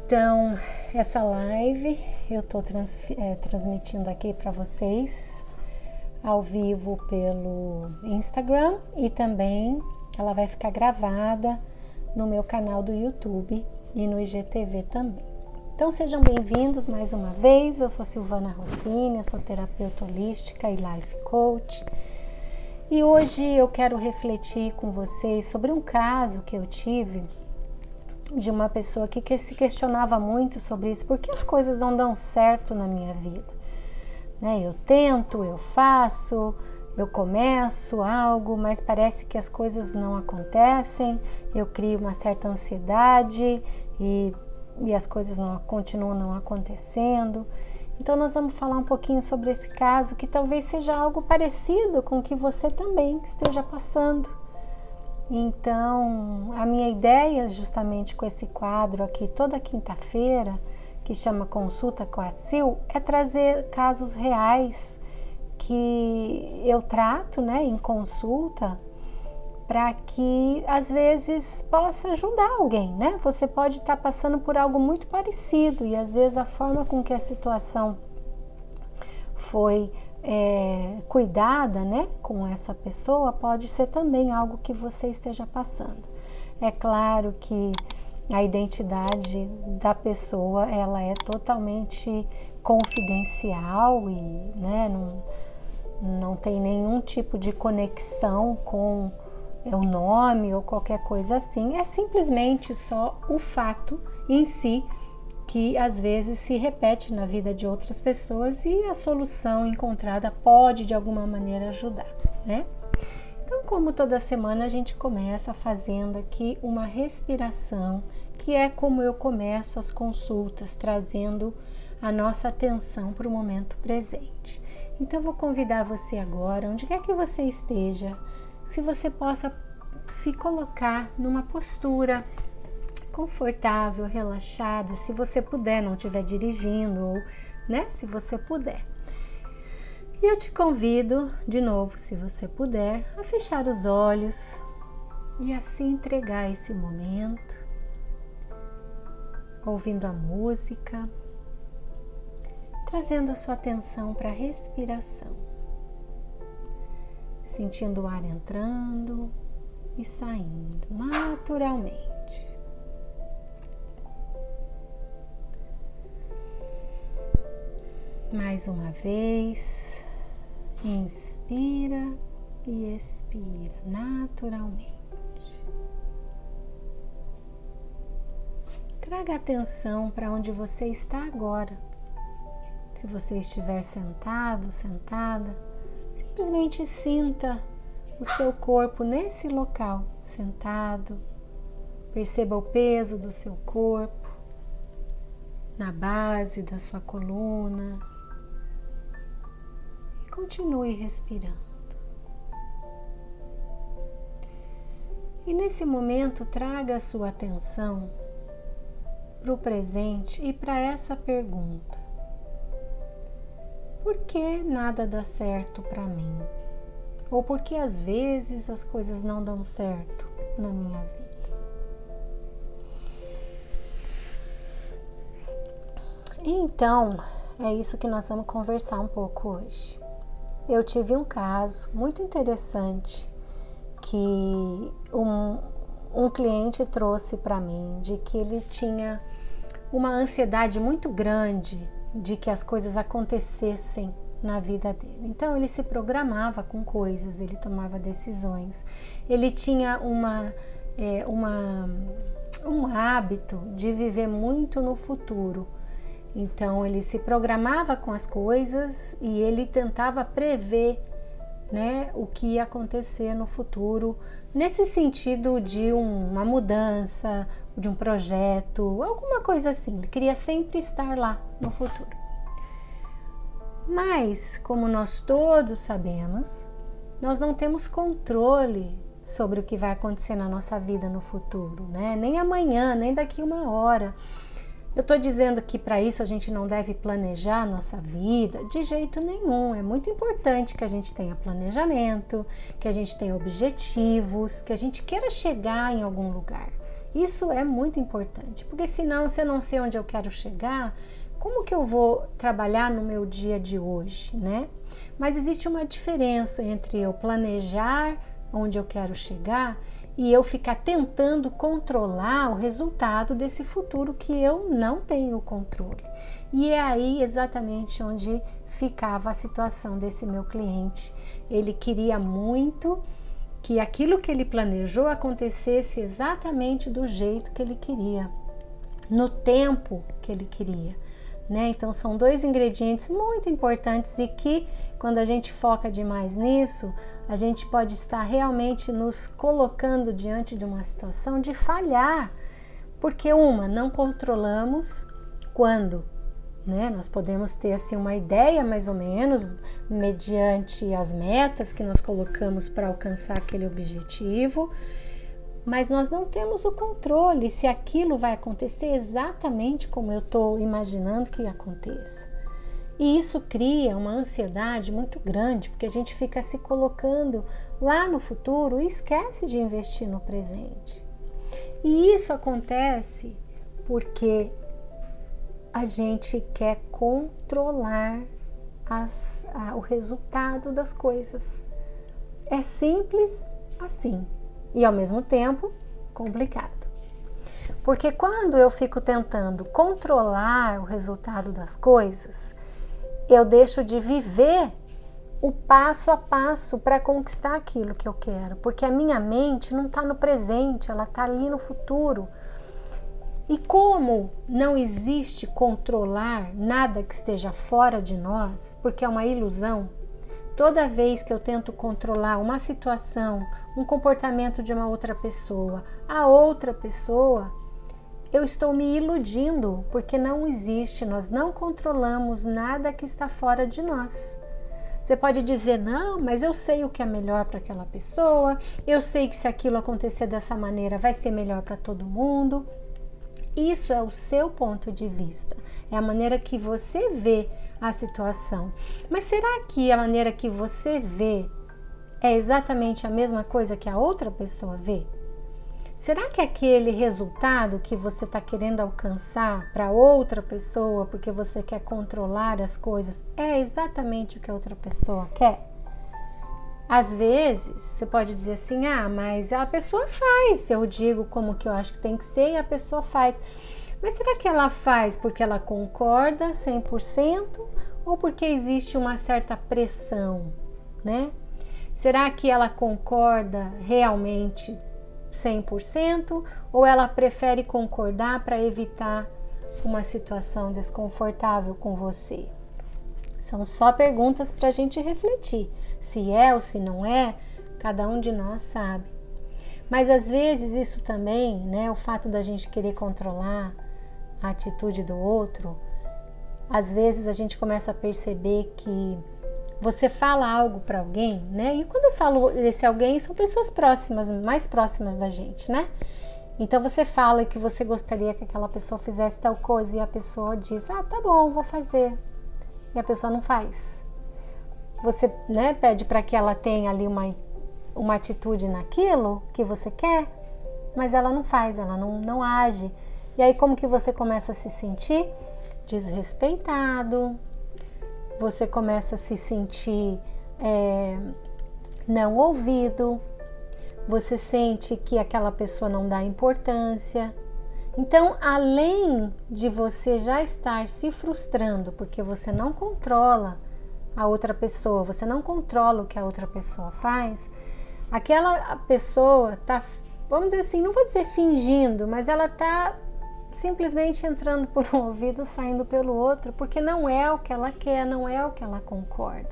Então, essa live eu estou transmitindo aqui para vocês ao vivo pelo Instagram e também ela vai ficar gravada no meu canal do YouTube e no IGTV também. Então sejam bem-vindos mais uma vez, eu sou Silvana Rossini, eu sou terapeuta holística e life coach. E hoje eu quero refletir com vocês sobre um caso que eu tive de uma pessoa que se questionava muito sobre isso, por que as coisas não dão certo na minha vida, né? Eu tento, eu faço, eu começo algo, mas parece que as coisas não acontecem, eu crio uma certa ansiedade e as coisas continuam não acontecendo. Então nós vamos falar um pouquinho sobre esse caso, que talvez seja algo parecido com o que você também esteja passando. Então, a minha ideia justamente com esse quadro aqui toda quinta-feira, que chama Consulta com a Sil, é trazer casos reais que eu trato, né, em consulta, para que às vezes possa ajudar alguém, né? Você pode estar passando por algo muito parecido e às vezes a forma com que a situação foi cuidada, né, com essa pessoa pode ser também algo que você esteja passando. É claro que a identidade da pessoa ela é totalmente confidencial e, né, não tem nenhum tipo de conexão com o nome ou qualquer coisa assim, é simplesmente só o fato em si que às vezes se repete na vida de outras pessoas e a solução encontrada pode de alguma maneira ajudar, né? Então, como toda semana a gente começa fazendo aqui uma respiração, que é como eu começo as consultas, trazendo a nossa atenção para o momento presente. Então, eu vou convidar você agora, onde quer que você esteja, se você possa se colocar numa postura confortável, relaxada, se você puder, não estiver dirigindo, ou, né, se você puder. E eu te convido, de novo, se você puder, a fechar os olhos e a se entregar a esse momento, ouvindo a música, trazendo a sua atenção para a respiração, sentindo o ar entrando e saindo naturalmente. Mais uma vez, inspira e expira naturalmente. Traga atenção para onde você está agora. Se você estiver sentado, sentada, simplesmente sinta o seu corpo nesse local, sentado. Perceba o peso do seu corpo na base da sua coluna. Continue respirando. E nesse momento traga a sua atenção para o presente e para essa pergunta: por que nada dá certo para mim? Ou por que às vezes as coisas não dão certo na minha vida? Então, é isso que nós vamos conversar um pouco hoje. Eu tive um caso muito interessante que um cliente trouxe para mim, de que ele tinha uma ansiedade muito grande de que as coisas acontecessem na vida dele. Então ele se programava com coisas, ele tomava decisões, ele tinha um hábito de viver muito no futuro. Então ele se programava com as coisas e ele tentava prever, né, o que ia acontecer no futuro, nesse sentido de uma mudança, de um projeto, alguma coisa assim. Ele queria sempre estar lá no futuro. Mas, como nós todos sabemos, nós não temos controle sobre o que vai acontecer na nossa vida no futuro, né? Nem amanhã, nem daqui uma hora. Eu estou dizendo que para isso a gente não deve planejar a nossa vida de jeito nenhum. É muito importante que a gente tenha planejamento, que a gente tenha objetivos, que a gente queira chegar em algum lugar. Isso é muito importante, porque senão, se eu não sei onde eu quero chegar, como que eu vou trabalhar no meu dia de hoje, né? Mas existe uma diferença entre eu planejar onde eu quero chegar e eu ficar tentando controlar o resultado desse futuro que eu não tenho controle. E é aí exatamente onde ficava a situação desse meu cliente. Ele queria muito que aquilo que ele planejou acontecesse exatamente do jeito que ele queria, no tempo que ele queria, né? Então são dois ingredientes muito importantes e que, quando a gente foca demais nisso, a gente pode estar realmente nos colocando diante de uma situação de falhar, porque não controlamos quando, né? Nós podemos ter assim uma ideia mais ou menos mediante as metas que nós colocamos para alcançar aquele objetivo, mas nós não temos o controle se aquilo vai acontecer exatamente como eu estou imaginando que aconteça. E isso cria uma ansiedade muito grande, porque a gente fica se colocando lá no futuro e esquece de investir no presente. E isso acontece porque a gente quer controlar o resultado das coisas. É simples assim e ao mesmo tempo complicado. Porque quando eu fico tentando controlar o resultado das coisas, eu deixo de viver o passo a passo para conquistar aquilo que eu quero, porque a minha mente não está no presente, ela está ali no futuro. E como não existe controlar nada que esteja fora de nós, porque é uma ilusão, toda vez que eu tento controlar uma situação, um comportamento de uma outra pessoa, a outra pessoa, eu estou me iludindo, porque não existe, nós não controlamos nada que está fora de nós. Você pode dizer, não, mas eu sei o que é melhor para aquela pessoa, eu sei que se aquilo acontecer dessa maneira vai ser melhor para todo mundo. Isso é o seu ponto de vista, é a maneira que você vê a situação. Mas será que a maneira que você vê é exatamente a mesma coisa que a outra pessoa vê? Será que aquele resultado que você está querendo alcançar para outra pessoa, porque você quer controlar as coisas, é exatamente o que a outra pessoa quer? Às vezes, você pode dizer assim, mas a pessoa faz, eu digo como que eu acho que tem que ser e a pessoa faz. Mas será que ela faz porque ela concorda 100% ou porque existe uma certa pressão, né? Será que ela concorda realmente 100% ou ela prefere concordar para evitar uma situação desconfortável com você? São só perguntas para a gente refletir. Se é ou se não é, cada um de nós sabe. Mas às vezes isso também, né, o fato da gente querer controlar a atitude do outro, às vezes a gente começa a perceber que você fala algo para alguém, né? E quando eu falo desse alguém, são pessoas próximas, mais próximas da gente, né? Então você fala que você gostaria que aquela pessoa fizesse tal coisa e a pessoa diz, tá bom, vou fazer. E a pessoa não faz. Você, né, pede para que ela tenha ali uma atitude naquilo que você quer, mas ela não faz, ela não age. E aí como que você começa a se sentir desrespeitado, você começa a se sentir não ouvido, você sente que aquela pessoa não dá importância. Então, além de você já estar se frustrando porque você não controla a outra pessoa, você não controla o que a outra pessoa faz, aquela pessoa está, vamos dizer assim, não vou dizer fingindo, mas ela está simplesmente entrando por um ouvido, saindo pelo outro, porque não é o que ela quer, não é o que ela concorda.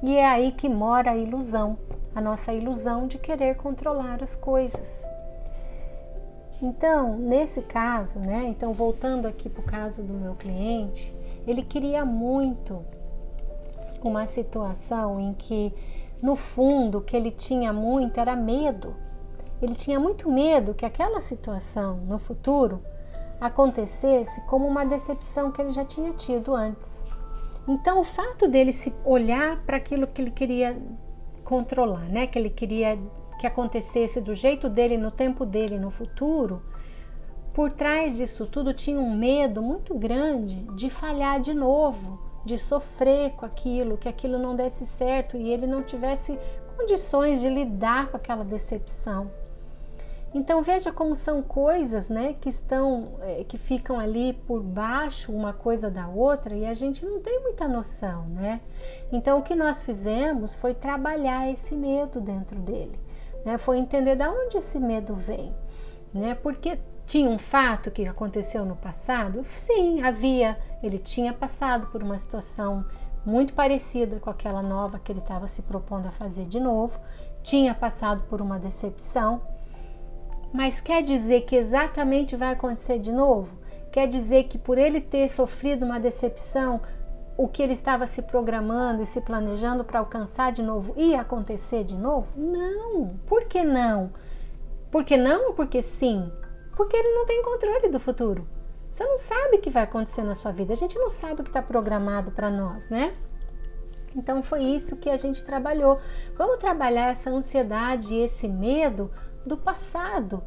E é aí que mora a ilusão, a nossa ilusão de querer controlar as coisas. Então, nesse caso, né, então voltando aqui para o caso do meu cliente, ele queria muito uma situação em que, no fundo, o que ele tinha muito era medo. Ele tinha muito medo que aquela situação no futuro acontecesse como uma decepção que ele já tinha tido antes. Então, o fato dele se olhar para aquilo que ele queria controlar, né, que ele queria que acontecesse do jeito dele, no tempo dele, no futuro, por trás disso tudo tinha um medo muito grande de falhar de novo, de sofrer com aquilo, que aquilo não desse certo e ele não tivesse condições de lidar com aquela decepção. Então veja como são coisas, né, que ficam ali por baixo uma coisa da outra e a gente não tem muita noção, né? Então o que nós fizemos foi trabalhar esse medo dentro dele, né? Foi entender de onde esse medo vem, né? Porque tinha um fato que aconteceu no passado? Sim, havia. Ele tinha passado por uma situação muito parecida com aquela nova que ele estava se propondo a fazer de novo. Tinha passado por uma decepção. Mas quer dizer que exatamente vai acontecer de novo? Quer dizer que por ele ter sofrido uma decepção, o que ele estava se programando e se planejando para alcançar de novo ia acontecer de novo? Não. Por que não? Por que não ou porque sim? Porque ele não tem controle do futuro. Você não sabe o que vai acontecer na sua vida. A gente não sabe o que está programado para nós, né? Então foi isso que a gente trabalhou. Vamos trabalhar essa ansiedade e esse medo do passado,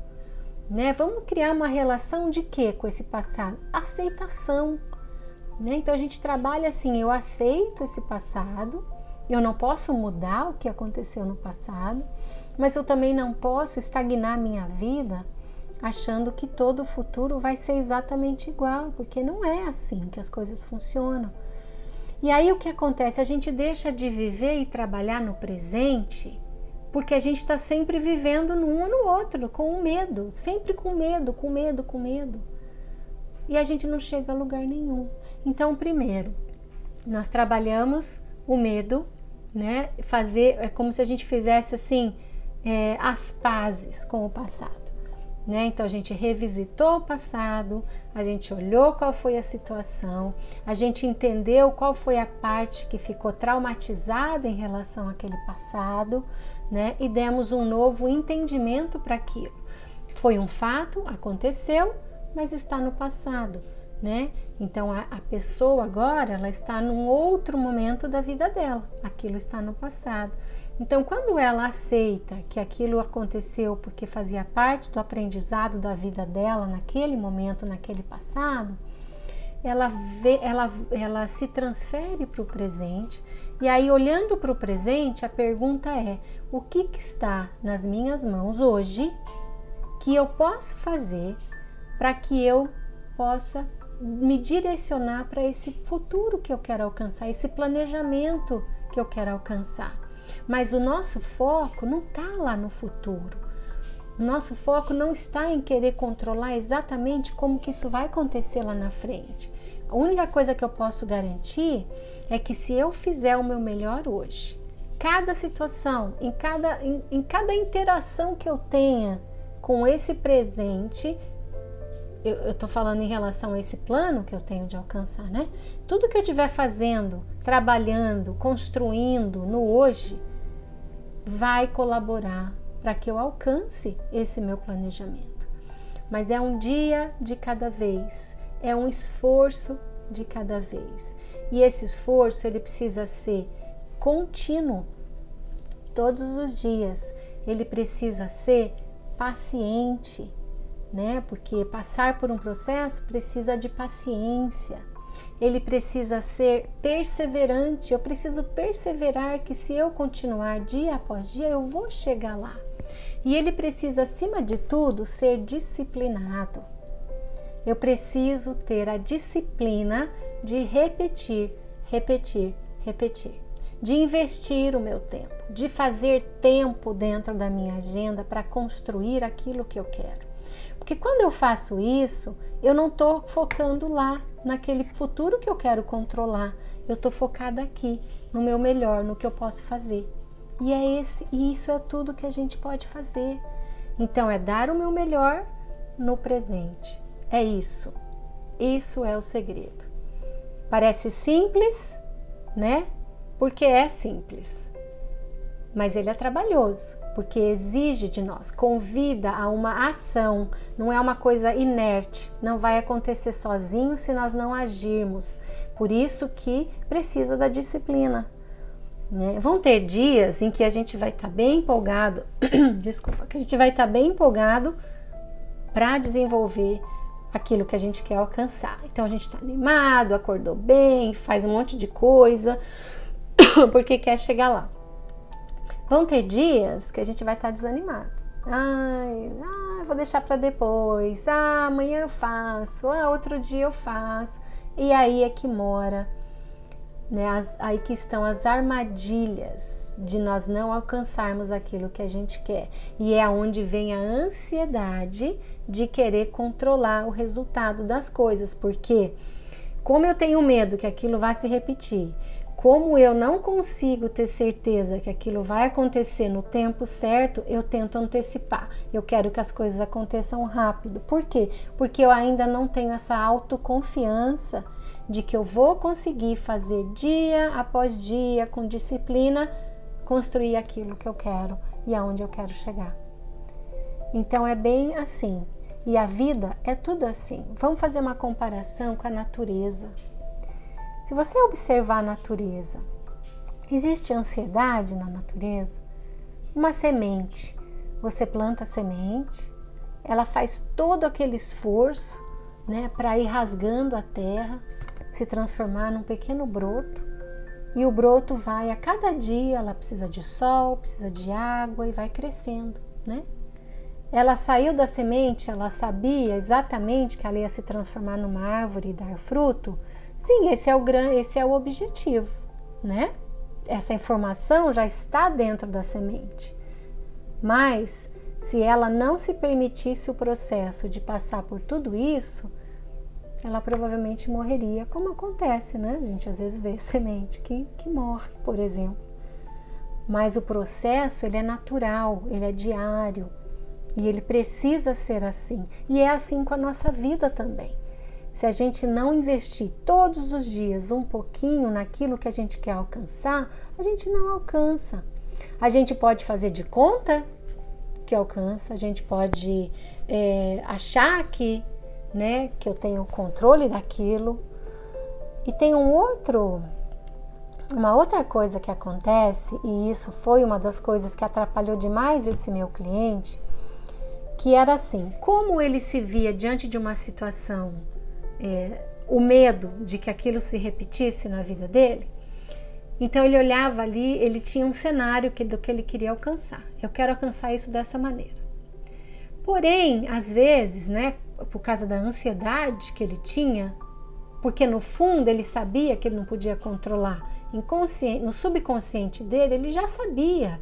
né? Vamos criar uma relação de quê com esse passado? Aceitação, né? Então a gente trabalha assim, eu aceito esse passado, eu não posso mudar o que aconteceu no passado, mas eu também não posso estagnar minha vida achando que todo o futuro vai ser exatamente igual, porque não é assim que as coisas funcionam. E aí o que acontece? A gente deixa de viver e trabalhar no presente porque a gente está sempre vivendo no um ou no outro, com o medo, sempre com medo, com medo, com medo. E a gente não chega a lugar nenhum. Então, primeiro, nós trabalhamos o medo, né? É como se a gente fizesse assim, as pazes com o passado. Né? Então a gente revisitou o passado, a gente olhou qual foi a situação, a gente entendeu qual foi a parte que ficou traumatizada em relação àquele passado, né? E demos um novo entendimento para aquilo. Foi um fato, aconteceu, mas está no passado, né? Então a pessoa agora ela está num outro momento da vida dela, aquilo está no passado. Então, quando ela aceita que aquilo aconteceu porque fazia parte do aprendizado da vida dela naquele momento, naquele passado, ela se transfere para o presente. E aí, olhando para o presente, a pergunta é: o que está nas minhas mãos hoje que eu posso fazer para que eu possa me direcionar para esse futuro que eu quero alcançar, esse planejamento que eu quero alcançar? Mas o nosso foco não está lá no futuro. O nosso foco não está em querer controlar exatamente como que isso vai acontecer lá na frente. A única coisa que eu posso garantir é que se eu fizer o meu melhor hoje, cada situação, em cada interação que eu tenha com esse presente, eu estou falando em relação a esse plano que eu tenho de alcançar, né? Tudo que eu estiver fazendo, trabalhando, construindo no hoje, vai colaborar para que eu alcance esse meu planejamento. Mas é um dia de cada vez, é um esforço de cada vez. E esse esforço ele precisa ser contínuo, todos os dias. Ele precisa ser paciente, né? Porque passar por um processo precisa de paciência. Ele precisa ser perseverante. Eu preciso perseverar que se eu continuar dia após dia, eu vou chegar lá. E ele precisa, acima de tudo, ser disciplinado. Eu preciso ter a disciplina de repetir, repetir, repetir. De investir o meu tempo, de fazer tempo dentro da minha agenda para construir aquilo que eu quero. Porque quando eu faço isso, eu não estou focando lá, naquele futuro que eu quero controlar. Eu estou focada aqui, no meu melhor, no que eu posso fazer. E isso é tudo que a gente pode fazer. Então, é dar o meu melhor no presente. É isso. Isso é o segredo. Parece simples, né? Porque é simples. Mas ele é trabalhoso. Porque exige de nós, convida a uma ação, não é uma coisa inerte, não vai acontecer sozinho se nós não agirmos. Por isso que precisa da disciplina. Né? Vão ter dias em que a gente vai estar bem empolgado, que a gente vai estar bem empolgado para desenvolver aquilo que a gente quer alcançar. Então a gente está animado, acordou bem, faz um monte de coisa, porque quer chegar lá. Vão ter dias que a gente vai estar desanimado. Vou deixar para depois. Amanhã eu faço. Outro dia eu faço. E aí é que mora, né? Aí que estão as armadilhas de nós não alcançarmos aquilo que a gente quer. E é onde vem a ansiedade de querer controlar o resultado das coisas. Porque como eu tenho medo que aquilo vá se repetir, como eu não consigo ter certeza que aquilo vai acontecer no tempo certo, eu tento antecipar. Eu quero que as coisas aconteçam rápido. Por quê? Porque eu ainda não tenho essa autoconfiança de que eu vou conseguir fazer dia após dia, com disciplina, construir aquilo que eu quero e aonde eu quero chegar. Então é bem assim. E a vida é tudo assim. Vamos fazer uma comparação com a natureza. Se você observar a natureza, existe ansiedade na natureza? Uma semente, você planta a semente, ela faz todo aquele esforço, né, para ir rasgando a terra, se transformar num pequeno broto, e o broto vai, a cada dia, ela precisa de sol, precisa de água e vai crescendo, né? Ela saiu da semente, ela sabia exatamente que ela ia se transformar numa árvore e dar fruto? Sim, esse é o objetivo, né? Essa informação já está dentro da semente. Mas, se ela não se permitisse o processo de passar por tudo isso, ela provavelmente morreria, como acontece, né? A gente às vezes vê semente que morre, por exemplo. Mas o processo, ele é natural, ele é diário, e ele precisa ser assim. E é assim com a nossa vida também. Se a gente não investir todos os dias um pouquinho naquilo que a gente quer alcançar, a gente não alcança. A gente pode fazer de conta que alcança, a gente pode achar que, né, que eu tenho controle daquilo. E tem uma outra coisa que acontece, e isso foi uma das coisas que atrapalhou demais esse meu cliente, que era assim, como ele se via diante de uma situação, o medo de que aquilo se repetisse na vida dele, então ele olhava ali, ele tinha um cenário do que ele queria alcançar. Eu quero alcançar isso dessa maneira. Porém, às vezes, né, por causa da ansiedade que ele tinha, porque no fundo ele sabia que ele não podia controlar, no subconsciente dele ele já sabia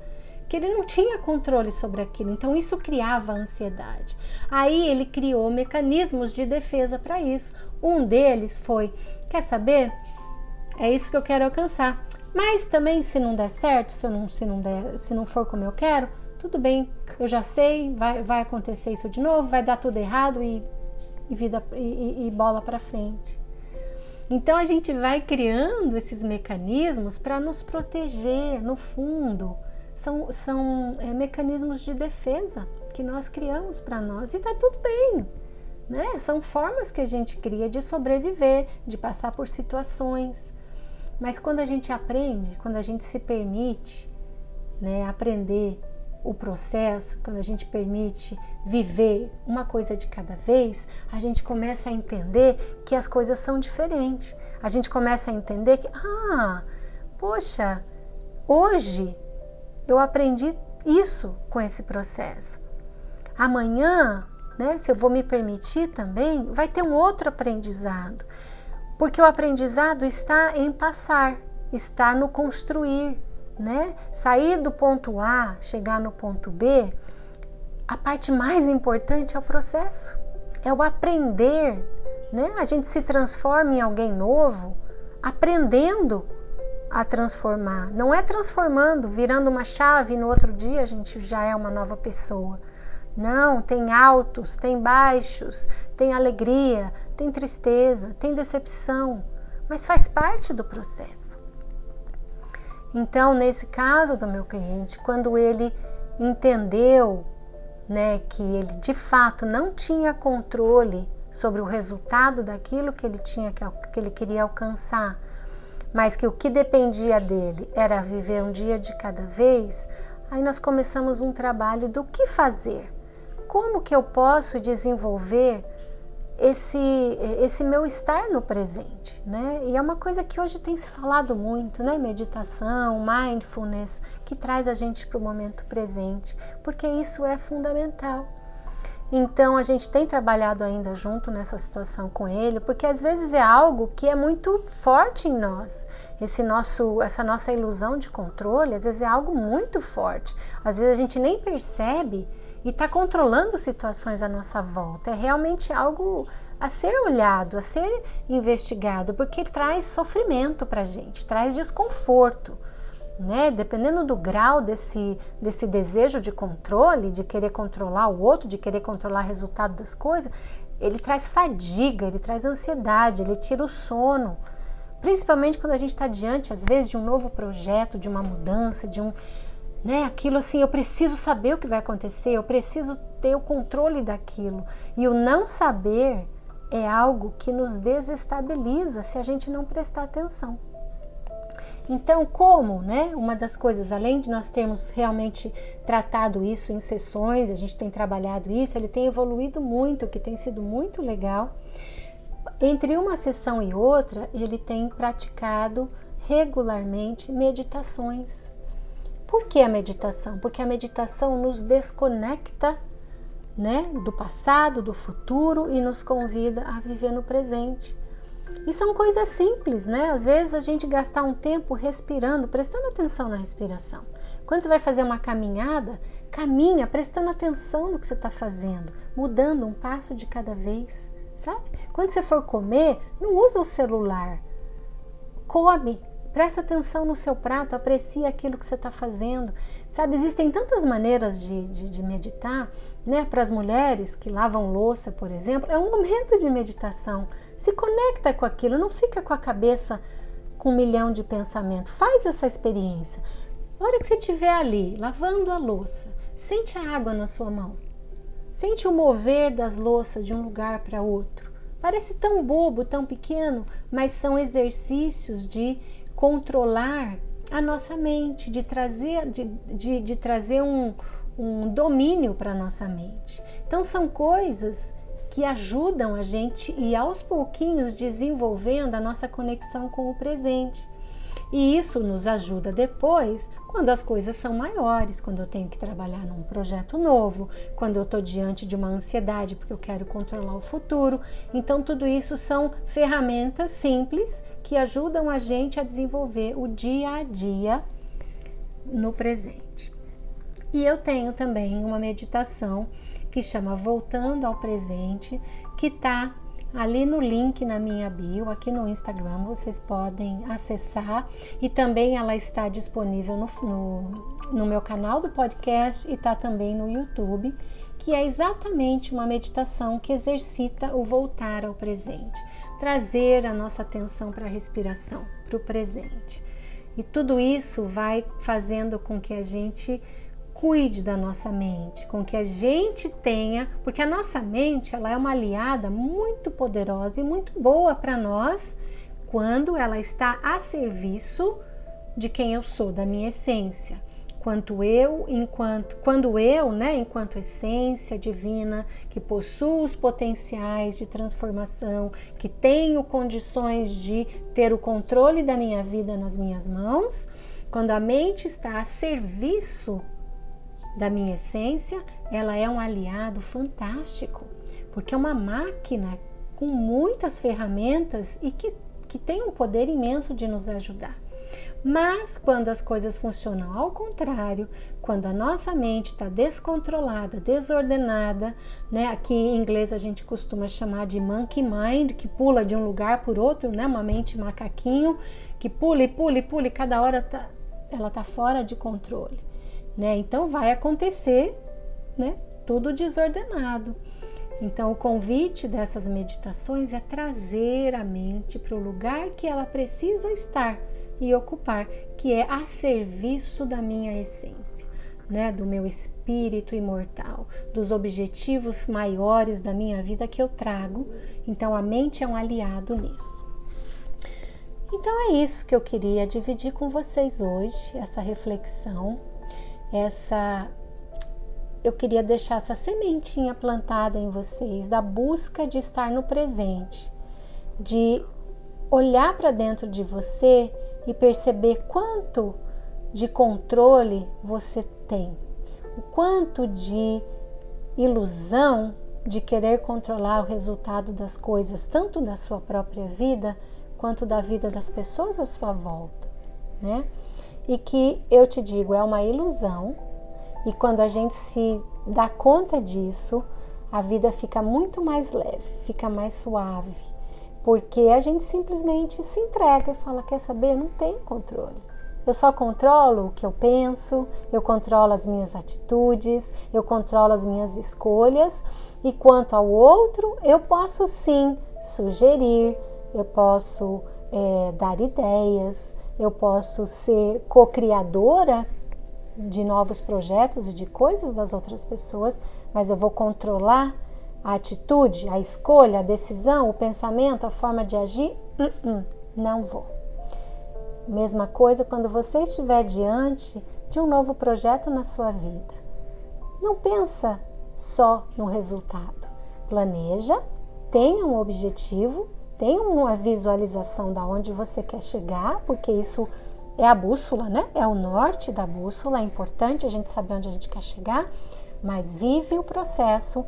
que ele não tinha controle sobre aquilo, então isso criava ansiedade. Aí ele criou mecanismos de defesa para isso. Um deles foi, quer saber? É isso que eu quero alcançar. Mas também se não der certo, se não for como eu quero, tudo bem, eu já sei, vai acontecer isso de novo, vai dar tudo errado e bola para frente. Então a gente vai criando esses mecanismos para nos proteger, no fundo. São mecanismos de defesa que nós criamos para nós e tá tudo bem, né? São formas que a gente cria de sobreviver, de passar por situações. Mas quando a gente aprende, quando a gente se permite, né, aprender o processo, quando a gente permite viver uma coisa de cada vez, a gente começa a entender que as coisas são diferentes. A gente começa a entender que, poxa, hoje eu aprendi isso com esse processo. Amanhã, né, se eu vou me permitir também, vai ter um outro aprendizado. Porque o aprendizado está em passar, está no construir, né? Sair do ponto A, chegar no ponto B, a parte mais importante é o processo, é o aprender, né? A gente se transforma em alguém novo, aprendendo a transformar. Não é transformando, virando uma chave e no outro dia a gente já é uma nova pessoa. Não, tem altos, tem baixos, tem alegria, tem tristeza, tem decepção, mas faz parte do processo. Então, nesse caso do meu cliente, quando ele entendeu, né, que ele de fato não tinha controle sobre o resultado daquilo que ele queria alcançar, mas que o que dependia dele era viver um dia de cada vez, aí nós começamos um trabalho do que fazer. Como que eu posso desenvolver esse meu estar no presente, né? E é uma coisa que hoje tem se falado muito, né? Meditação, mindfulness, que traz a gente para o momento presente, porque isso é fundamental. Então a gente tem trabalhado ainda junto nessa situação com ele, porque às vezes é algo que é muito forte em nós. Essa nossa ilusão de controle, às vezes é algo muito forte. Às vezes a gente nem percebe e está controlando situações à nossa volta. É realmente algo a ser olhado, a ser investigado, porque traz sofrimento para a gente, traz desconforto. Né? Dependendo do grau desse desejo de controle, de querer controlar o outro, de querer controlar o resultado das coisas, ele traz fadiga, ele traz ansiedade, ele tira o sono. Principalmente quando a gente está diante, às vezes, de um novo projeto, de uma mudança, né, aquilo assim, eu preciso saber o que vai acontecer, eu preciso ter o controle daquilo. E o não saber é algo que nos desestabiliza se a gente não prestar atenção. Então, como, né, uma das coisas, além de nós termos realmente tratado isso em sessões, a gente tem trabalhado isso, ele tem evoluído muito, o que tem sido muito legal. Entre uma sessão e outra, ele tem praticado regularmente meditações. Por que a meditação? Porque a meditação nos desconecta, né, do passado, do futuro e nos convida a viver no presente. E são coisas simples, né? Às vezes a gente gastar um tempo respirando, prestando atenção na respiração. Quando você vai fazer uma caminhada, caminha prestando atenção no que você está fazendo, mudando um passo de cada vez, sabe? Quando você for comer, não usa o celular. Come, presta atenção no seu prato, aprecia aquilo que você está fazendo. Sabe, existem tantas maneiras de meditar, né? Para as mulheres que lavam louça, por exemplo, é um momento de meditação. Se conecta com aquilo, não fica com a cabeça com 1 milhão de pensamentos. Faz essa experiência. Na hora que você estiver ali, lavando a louça, sente a água na sua mão. Sente o mover das louças de um lugar para outro. Parece tão bobo, tão pequeno, mas são exercícios de controlar a nossa mente, de trazer um domínio para a nossa mente. Então são coisas que ajudam a gente e aos pouquinhos desenvolvendo a nossa conexão com o presente. E isso nos ajuda depois, quando as coisas são maiores, quando eu tenho que trabalhar num projeto novo, quando eu estou diante de uma ansiedade porque eu quero controlar o futuro. Então tudo isso são ferramentas simples que ajudam a gente a desenvolver o dia a dia no presente. E eu tenho também uma meditação que chama Voltando ao Presente, que está ali no link na minha bio, aqui no Instagram, vocês podem acessar, e também ela está disponível no meu canal do podcast e está também no YouTube, que é exatamente uma meditação que exercita o voltar ao presente, trazer a nossa atenção para a respiração, para o presente. E tudo isso vai fazendo com que a gente cuide da nossa mente, com que a gente tenha, porque a nossa mente ela é uma aliada muito poderosa e muito boa para nós quando ela está a serviço de quem eu sou, da minha essência. Quando eu, enquanto essência divina, que possuo os potenciais de transformação, que tenho condições de ter o controle da minha vida nas minhas mãos, quando a mente está a serviço da minha essência, ela é um aliado fantástico, porque é uma máquina com muitas ferramentas e que tem um poder imenso de nos ajudar. Mas quando as coisas funcionam ao contrário, quando a nossa mente está descontrolada, desordenada, né? Aqui em inglês a gente costuma chamar de monkey mind, que pula de um lugar por outro, né? Uma mente macaquinho, que pula e pula e pula e cada hora ela está fora de controle. Né? Então vai acontecer, né, tudo desordenado. Então o convite dessas meditações é trazer a mente para o lugar que ela precisa estar e ocupar, que é a serviço da minha essência, né, do meu espírito imortal, dos objetivos maiores da minha vida que eu trago. Então a mente é um aliado nisso. Então é isso que eu queria dividir com vocês hoje, essa reflexão, eu queria deixar essa sementinha plantada em vocês, da busca de estar no presente, de olhar para dentro de você e perceber quanto de controle você tem, o quanto de ilusão de querer controlar o resultado das coisas, tanto da sua própria vida quanto da vida das pessoas à sua volta, né? E que eu te digo, é uma ilusão, e quando a gente se dá conta disso, a vida fica muito mais leve, fica mais suave, porque a gente simplesmente se entrega e fala, quer saber, eu não tenho controle. Eu só controlo o que eu penso, eu controlo as minhas atitudes, eu controlo as minhas escolhas, e quanto ao outro, eu posso sim sugerir, eu posso dar ideias, eu posso ser co-criadora de novos projetos e de coisas das outras pessoas, mas eu vou controlar a atitude, a escolha, a decisão, o pensamento, a forma de agir? Não vou. Mesma coisa quando você estiver diante de um novo projeto na sua vida. Não pensa só no resultado. Planeja, tenha um objetivo, tenha uma visualização da onde você quer chegar, porque isso é a bússola, né? É o norte da bússola, é importante a gente saber onde a gente quer chegar, mas vive o processo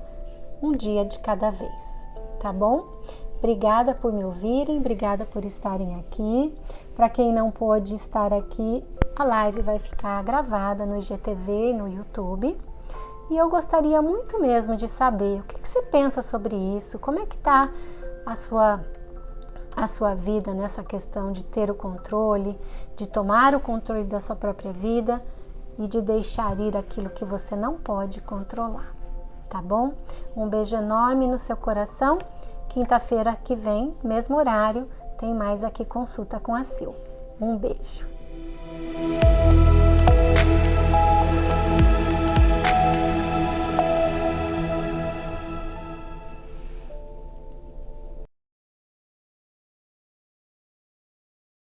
um dia de cada vez, tá bom? Obrigada por me ouvirem, obrigada por estarem aqui. Para quem não pôde estar aqui, a live vai ficar gravada no IGTV e no YouTube. E eu gostaria muito mesmo de saber o que você pensa sobre isso, como é que está a sua vida nessa questão de ter o controle, de tomar o controle da sua própria vida e de deixar ir aquilo que você não pode controlar, tá bom? Um beijo enorme no seu coração. Quinta-feira que vem, mesmo horário, tem mais aqui Consulta com a Sil. Um beijo.